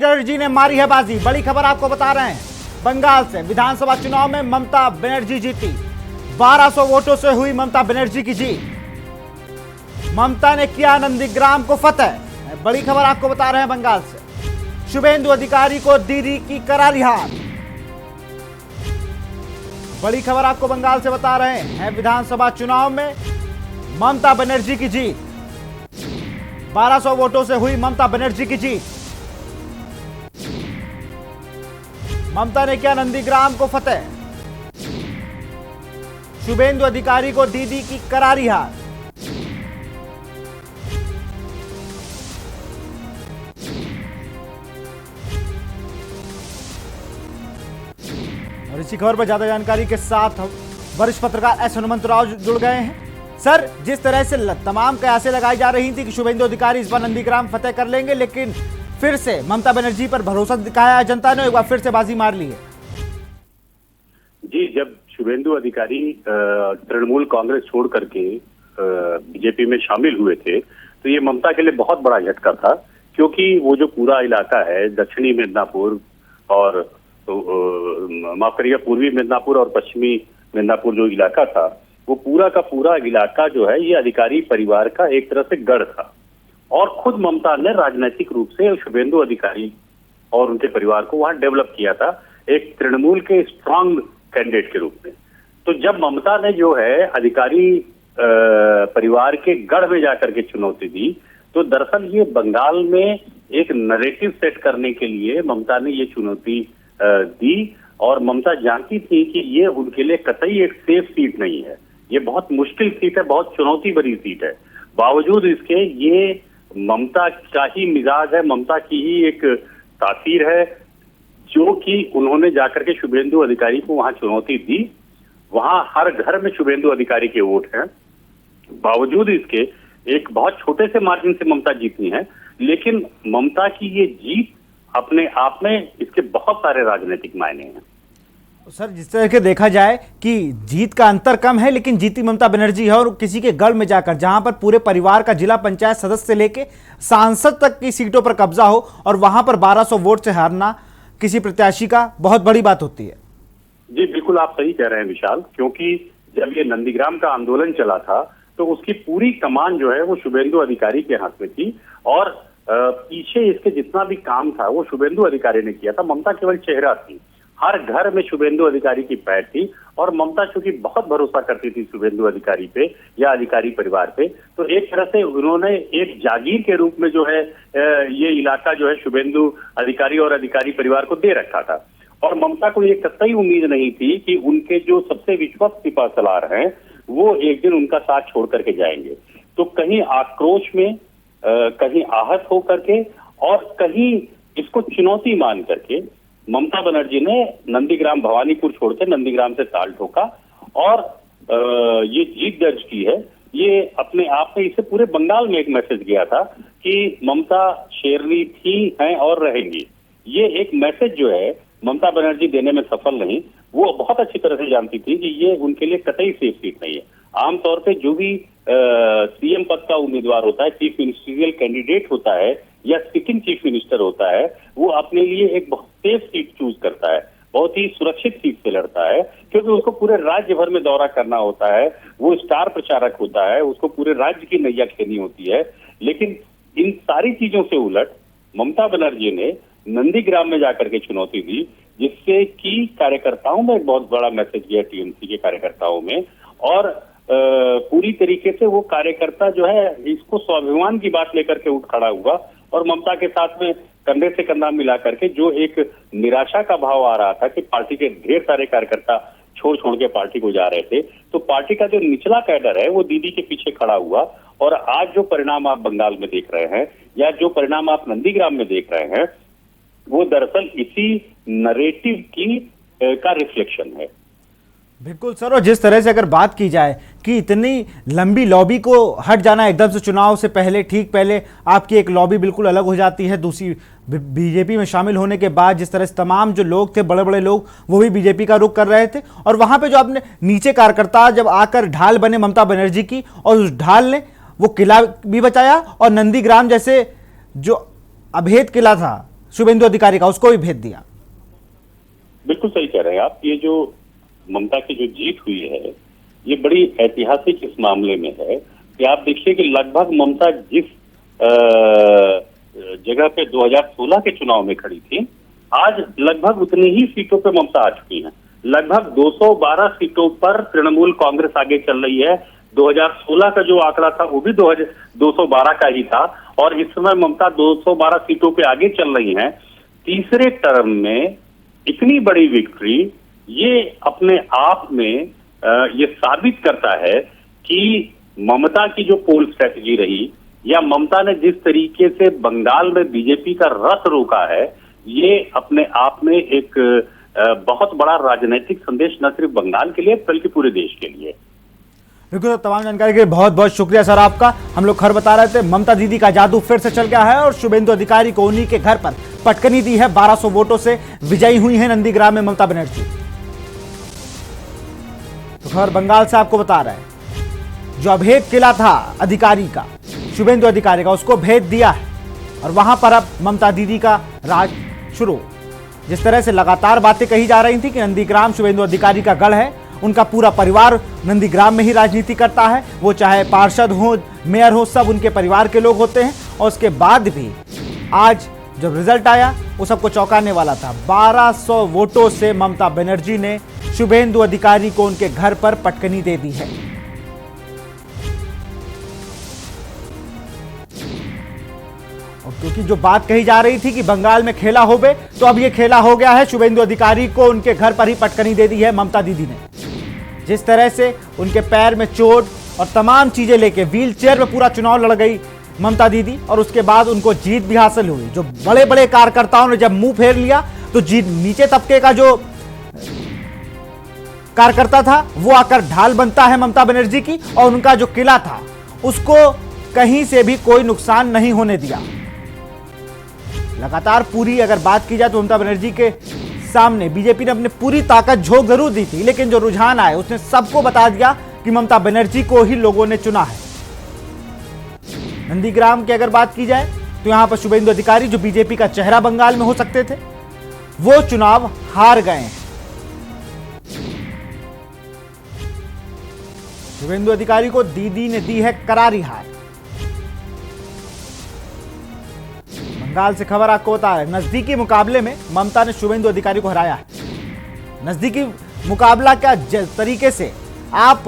बनर्जी ने मारी है बाजी। बड़ी खबर आपको बता रहे हैं। बंगाल से विधानसभा चुनाव में ममता बनर्जी जीती। 1200 वोटों से हुई ममता बनर्जी की जीत। ममता ने किया नंदीग्राम को फतेह। बड़ी खबर आपको बता रहे हैं बंगाल से। शुभेंदु अधिकारी को दीदी की करारी हार। बड़ी खबर आपको बंगाल से बता रहे हैं। विधानसभा चुनाव में ममता बनर्जी की जीत। 1200 वोटों से हुई ममता बनर्जी की जीत। ममता ने किया नंदीग्राम को फतेह। शुभेंदु अधिकारी को दीदी की करारी हार। और इसी खबर पर ज्यादा जानकारी के साथ वरिष्ठ पत्रकार एस हनुमंतराव जुड़ गए हैं। सर, जिस तरह से तमाम कयासें लगाई जा रही थी कि शुभेंदु अधिकारी इस बार नंदीग्राम फतेह कर लेंगे, लेकिन फिर से ममता बनर्जी पर भरोसा दिखाया है जनता ने, एक बार फिर से बाजी मार ली है। जी, जब शुभेंदु अधिकारी तृणमूल कांग्रेस छोड़ करके बीजेपी में शामिल हुए थे तो ये ममता के लिए बहुत बड़ा झटका था, क्योंकि वो जो पूरा इलाका है दक्षिणी मिदनापुर और माफ करिए पूर्वी मिदनापुर और पश्चिमी मिदनापुर जो इलाका था, वो पूरा का पूरा इलाका जो है ये अधिकारी परिवार का एक तरह से गढ़ था। और खुद ममता ने राजनीतिक रूप से शुभेंदु अधिकारी और उनके परिवार को वहां डेवलप किया था एक तृणमूल के स्ट्रांग कैंडिडेट के रूप में। तो जब ममता ने जो है अधिकारी परिवार के गढ़ में जाकर के चुनौती दी, तो दरअसल ये बंगाल में एक नैरेटिव सेट करने के लिए ममता ने ये चुनौती दी। और ममता जानती थी कि ये उनके लिए कतई एक सेफ सीट नहीं है, ये बहुत मुश्किल सीट है, बहुत चुनौती भरी सीट है। बावजूद इसके ये ममता का ही मिजाज है, ममता की ही एक तासीर है, जो कि उन्होंने जाकर के शुभेंदु अधिकारी को वहां चुनौती दी। वहां हर घर में शुभेंदु अधिकारी के वोट हैं। बावजूद इसके एक बहुत छोटे से मार्जिन से ममता जीती है, लेकिन ममता की ये जीत अपने आप में इसके बहुत सारे राजनीतिक मायने हैं। सर, जिस तरह के देखा जाए कि जीत का अंतर कम है, लेकिन जीती ममता बनर्जी है, और किसी के गढ़ में जाकर जहां पर पूरे परिवार का जिला पंचायत सदस्य से लेके सांसद तक की सीटों पर कब्जा हो और वहां पर 1200 वोट से हारना किसी प्रत्याशी का बहुत बड़ी बात होती है। जी बिल्कुल, आप सही कह रहे हैं विशाल, क्योंकि जब ये नंदीग्राम का आंदोलन चला था तो उसकी पूरी कमान जो है वो शुभेंदु अधिकारी के हाथ में थी, और पीछे इसके जितना भी काम था वो शुभेंदु अधिकारी ने किया था। ममता केवल चेहरा थी, हर घर में शुभेंदु अधिकारी की पैठ थी, और ममता चूंकि बहुत भरोसा करती थी शुभेंदु अधिकारी पे या अधिकारी परिवार पे, तो एक तरह से उन्होंने एक जागीर के रूप में जो है ये इलाका जो है शुभेंदु अधिकारी और अधिकारी परिवार को दे रखा था। और ममता को ये कतई उम्मीद नहीं थी कि उनके जो सबसे विश्वस्त सिपाहसलार हैं वो एक दिन उनका साथ छोड़ करके जाएंगे। तो कहीं आक्रोश में, कहीं आहत होकर के, और कहीं इसको चुनौती मान करके ममता बनर्जी ने नंदीग्राम भवानीपुर छोड़ के नंदीग्राम से ताल ठोका और ये जीत दर्ज की है। ये अपने आप में, इसे पूरे बंगाल में एक मैसेज गया था कि ममता शेरनी थी, हैं और रहेंगी। ये एक मैसेज जो है ममता बनर्जी देने में सफल नहीं, वो बहुत अच्छी तरह से जानती थी कि ये उनके लिए कतई सेफ सीट नहीं है। आमतौर पे जो भी सीएम पद का उम्मीदवार होता है, चीफ मिनिस्ट्रियल कैंडिडेट होता है या सिटिंग चीफ मिनिस्टर होता है, वो अपने लिए एक बहुत सेफ सीट चूज करता है, बहुत ही सुरक्षित सीट से लड़ता है, क्योंकि उसको पूरे राज्य भर में दौरा करना होता है, वो स्टार प्रचारक होता है, उसको पूरे राज्य की नैया खेलनी होती है। लेकिन इन सारी चीजों से उलट ममता बनर्जी ने नंदीग्राम में जाकर के चुनौती दी, जिससे कि कार्यकर्ताओं में एक बहुत बड़ा मैसेज गया टीएमसी के कार्यकर्ताओं में, और पूरी तरीके से वो कार्यकर्ता जो है इसको स्वाभिमान की बात लेकर के उठ खड़ा हुआ, और ममता के साथ में कंधे से कंधा मिला करके जो एक निराशा का भाव आ रहा था कि पार्टी के ढेर सारे कार्यकर्ता छोड़ के पार्टी को जा रहे थे, तो पार्टी का जो निचला कैडर है वो दीदी के पीछे खड़ा हुआ। और आज जो परिणाम आप बंगाल में देख रहे हैं या जो परिणाम आप नंदीग्राम में देख रहे हैं, वो दरअसल इसी नैरेटिव की का रिफ्लेक्शन है। बिल्कुल सर, और जिस तरह से अगर बात की जाए कि इतनी लंबी लॉबी को हट जाना एकदम से चुनाव से पहले, ठीक पहले आपकी एक लॉबी बिल्कुल अलग हो जाती है, दूसरी बीजेपी में शामिल होने के बाद जिस तरह से तमाम जो लोग थे, बड़े बड़े लोग, वो भी बीजेपी का रुख कर रहे थे, और वहां पे जो अपने नीचे कार्यकर्ता जब आकर ढाल बने ममता बनर्जी की, और उस ढाल ने वो किला भी बचाया और नंदीग्राम जैसे जो अभेद किला था शुभेंदु अधिकारी का, उसको भी भेज दिया। बिल्कुल सही कह रहे हैं आप। ये जो ममता की जो जीत हुई है, ये बड़ी ऐतिहासिक इस मामले में है कि आप देखिए कि लगभग ममता जिस जगह पे 2016 के चुनाव में खड़ी थी, आज लगभग उतनी ही सीटों पे ममता आ चुकी हैं। लगभग 212 सीटों पर तृणमूल कांग्रेस आगे चल रही है। 2016 का जो आंकड़ा था वो भी 212 का ही था, और इस समय ममता 212 सीटों पे आगे चल रही हैं। तीसरे टर्म में इतनी बड़ी विक्ट्री, ये अपने आप में ये साबित करता है कि ममता की जो पोल स्ट्रेटजी रही, या ममता ने जिस तरीके से बंगाल में बीजेपी का रथ रोका है, ये अपने आप में एक बहुत बड़ा राजनीतिक संदेश न सिर्फ बंगाल के लिए बल्कि पूरे देश के लिए। बिल्कुल, तमाम जानकारी के लिए बहुत बहुत शुक्रिया सर आपका। हम लोग खबर बता रहे थे, ममता दीदी का जादू फिर से चल गया है और शुभेंदु अधिकारी को उन्हीं के घर पर पटकनी दी है। 1200 वोटों से विजयी हुई हैं नंदीग्राम में ममता बनर्जी। तो खबर बंगाल से आपको बता रहे हैं, जो अभेद किला था अधिकारी का, शुभेंदु अधिकारी का, उसको भेद दिया है और वहां पर अब ममता दीदी का राज शुरू। जिस तरह से लगातार बातें कही जा रही थी कि नंदीग्राम शुभेंदु अधिकारी का गढ़ है, उनका पूरा परिवार नंदीग्राम में ही राजनीति करता है, वो चाहे पार्षद हो, मेयर हो, सब उनके परिवार के लोग होते हैं। और उसके बाद भी आज जब रिजल्ट आया वो सबको चौंकाने वाला था। 1200 वोटों से ममता बनर्जी ने शुभेंदु अधिकारी को उनके घर पर पटकनी दे दी है। और क्योंकि जो बात कही जा रही थी कि बंगाल में खेला होवे, तो अब ये खेला हो गया है। शुभेंदु अधिकारी को उनके घर पर ही पटकनी दे दी है ममता दीदी ने। जिस तरह से उनके पैर में चोट और तमाम चीजें लेके व्हील चेयर में पूरा चुनाव लड़ गई ममता दीदी, और उसके बाद उनको जीत भी हासिल हुई। जो बड़े बड़े कार्यकर्ताओं ने जब मुंह फेर लिया, तो जीत नीचे तबके का जो कार्यकर्ता था वो आकर ढाल बनता है ममता बनर्जी की, और उनका जो किला था उसको कहीं से भी कोई नुकसान नहीं होने दिया। लगातार पूरी अगर बात की जाए तो ममता बनर्जी के सामने बीजेपी ने अपनी पूरी ताकत झोंक जरूर दी थी, लेकिन जो रुझान आए उसने सबको बता दिया कि ममता बनर्जी को ही लोगों ने चुना है। नंदीग्राम की अगर बात की जाए तो यहां पर शुभेंदु अधिकारी, जो बीजेपी का चेहरा बंगाल में हो सकते थे, वो चुनाव हार गए हैं। शुभेंदु अधिकारी को दीदी ने दी है करारी हार। बंगाल से खबर आपको बता रहे हैं, नजदीकी मुकाबले में ममता ने शुभेंदु अधिकारी को हराया है। नजदीकी मुकाबला क्या तरीके से आप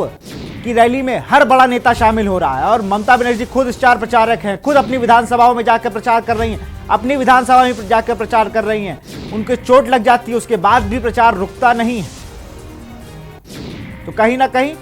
की रैली में हर बड़ा नेता शामिल हो रहा है, और ममता बनर्जी खुद स्टार प्रचारक हैं, खुद अपनी विधानसभाओं में जाकर प्रचार कर रही हैं, अपनी विधानसभा में जाकर प्रचार कर रही हैं। उनके चोट लग जाती है, उसके बाद भी प्रचार रुकता नहीं है। तो कहीं ना कहीं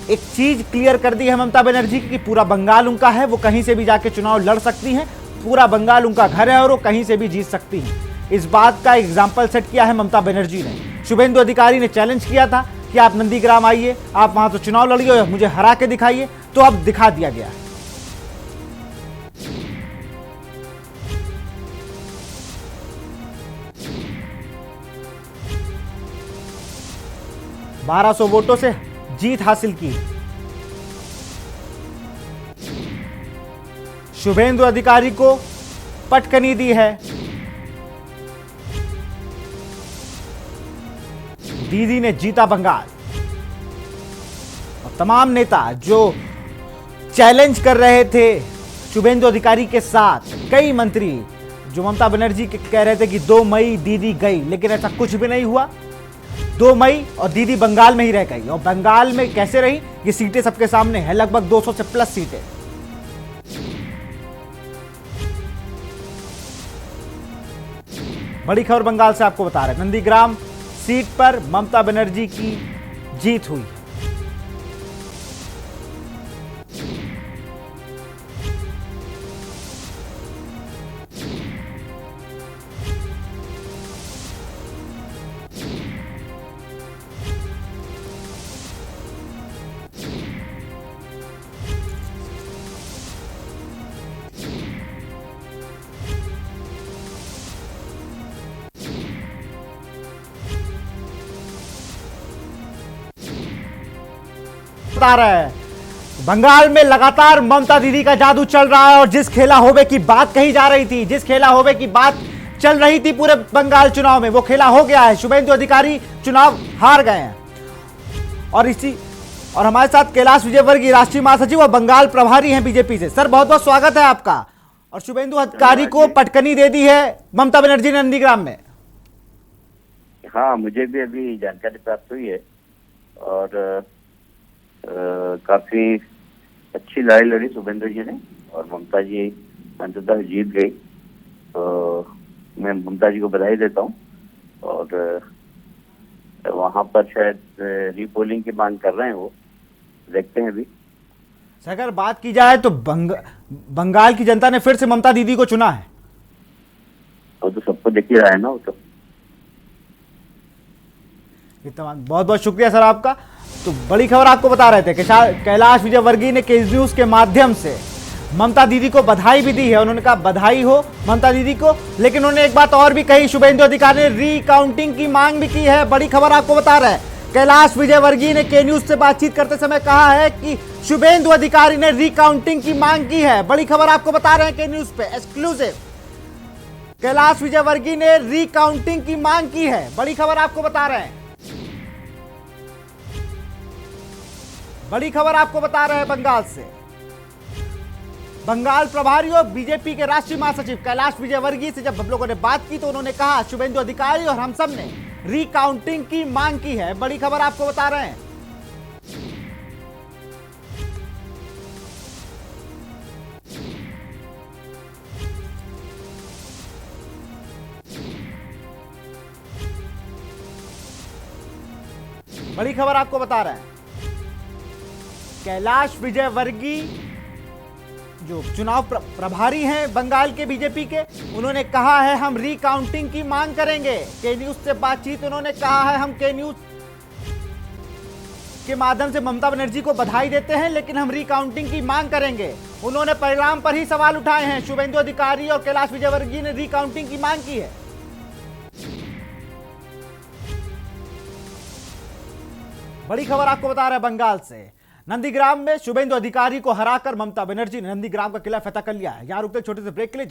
एक चीज क्लियर कर दी है ममता बनर्जी की कि पूरा बंगाल उनका है, वो कहीं से भी जाके चुनाव लड़ सकती हैं, पूरा बंगाल उनका घर है और वो कहीं से भी जीत सकती हैं। इस बात का एग्जाम्पल सेट किया है ममता बनर्जी ने। शुभेंदु अधिकारी ने चैलेंज किया था कि आप नंदीग्राम आइए, आप वहां तो चुनाव लड़िए, मुझे हरा के दिखाइए, तो अब दिखा दिया गया है। बारह वोटों से जीत हासिल की। शुभेंदु अधिकारी को पटकनी दी है। दीदी ने जीता बंगाल। और तमाम नेता जो चैलेंज कर रहे थे शुभेंदु अधिकारी के साथ, कई मंत्री जो ममता बनर्जी के कह रहे थे कि 2 मई दीदी गई, लेकिन ऐसा कुछ भी नहीं हुआ। 2 मई और दीदी बंगाल में ही रह गई। और बंगाल में कैसे रही, ये सीटें सबके सामने है, लगभग 200 से प्लस सीटें। बड़ी खबर बंगाल से आपको बता रहे हैं, नंदीग्राम सीट पर ममता बनर्जी की जीत हुई है। बता रहा है बंगाल में लगातार ममता दीदी का जादू चल रहा है और जिस खेला होवे की बात कही जा रही थी, जिस खेला होवे की बात चल रही थी पूरे बंगाल चुनाव में, वो खेला हो गया है। शुभेंदु अधिकारी चुनाव हार गए हैं। और हमारे साथ कैलाश विजयवर्गीय राष्ट्रीय महासचिव और बंगाल प्रभारी हैं बीजेपी से। सर बहुत बहुत स्वागत है आपका। और शुभेंदु अधिकारी को पटकनी दे दी है ममता बनर्जी ने नंदीग्राम में। हाँ, मुझे भी अभी जानकारी प्राप्त हुई है और काफी अच्छी लड़ाई लड़ी शुभेंदु जी ने और ममता जी अंततः जीत गई। तो मैं ममता जी को बधाई देता हूँ और वहां पर शायद रीपोलिंग की मांग कर रहे हैं वो, देखते हैं अभी। अगर बात की जाए तो बंगाल की जनता ने फिर से ममता दीदी को चुना है। वो तो सबको दिख ही रहा है ना। वो तो बहुत बहुत शुक्रिया सर आपका। तो बड़ी खबर आपको बता रहे थे कि कैलाश विजयवर्गीय ने केज न्यूज के माध्यम से ममता दीदी को बधाई भी दी है। उन्होंने कहा बधाई हो ममता दीदी को, लेकिन उन्होंने एक बात और भी कही, शुभेंदु अधिकारी ने रीकाउंटिंग की मांग भी की है। बड़ी खबर आपको बता रहे हैं, कैलाश विजयवर्गीय ने के न्यूज से बातचीत करते समय कहा है कि शुभेंदु अधिकारी ने रीकाउंटिंग की मांग की है। बड़ी खबर आपको बता रहे हैं के न्यूज पे एक्सक्लूसिव, कैलाश विजयवर्गीय ने रीकाउंटिंग की मांग की है। बड़ी खबर आपको बता रहे हैं, बड़ी खबर आपको बता रहे हैं बंगाल से। बंगाल प्रभारी और बीजेपी के राष्ट्रीय महासचिव कैलाश विजयवर्गीय से जब हम लोगों ने बात की तो उन्होंने कहा शुभेंदु अधिकारी और हम सब ने रीकाउंटिंग की मांग की है। बड़ी खबर आपको बता रहे हैं। बड़ी खबर आपको बता रहे हैं, कैलाश विजयवर्गीय जो चुनाव प्रभारी हैं बंगाल के बीजेपी के, उन्होंने कहा है हम रीकाउंटिंग की मांग करेंगे। के न्यूज से बातचीत उन्होंने कहा है हम के न्यूज के माध्यम से ममता बनर्जी को बधाई देते हैं, लेकिन हम रीकाउंटिंग की मांग करेंगे। उन्होंने परिणाम पर ही सवाल उठाए हैं। शुभेंदु अधिकारी और कैलाश विजयवर्गीय ने रीकाउंटिंग की मांग की है। बड़ी खबर आपको बता रहे हैं बंगाल से, नंदीग्राम में शुभेंदु अधिकारी को हराकर ममता बनर्जी ने नंदीग्राम का किला फतह कर लिया है। यहां रुकते छोटे से ब्रेक के लिए।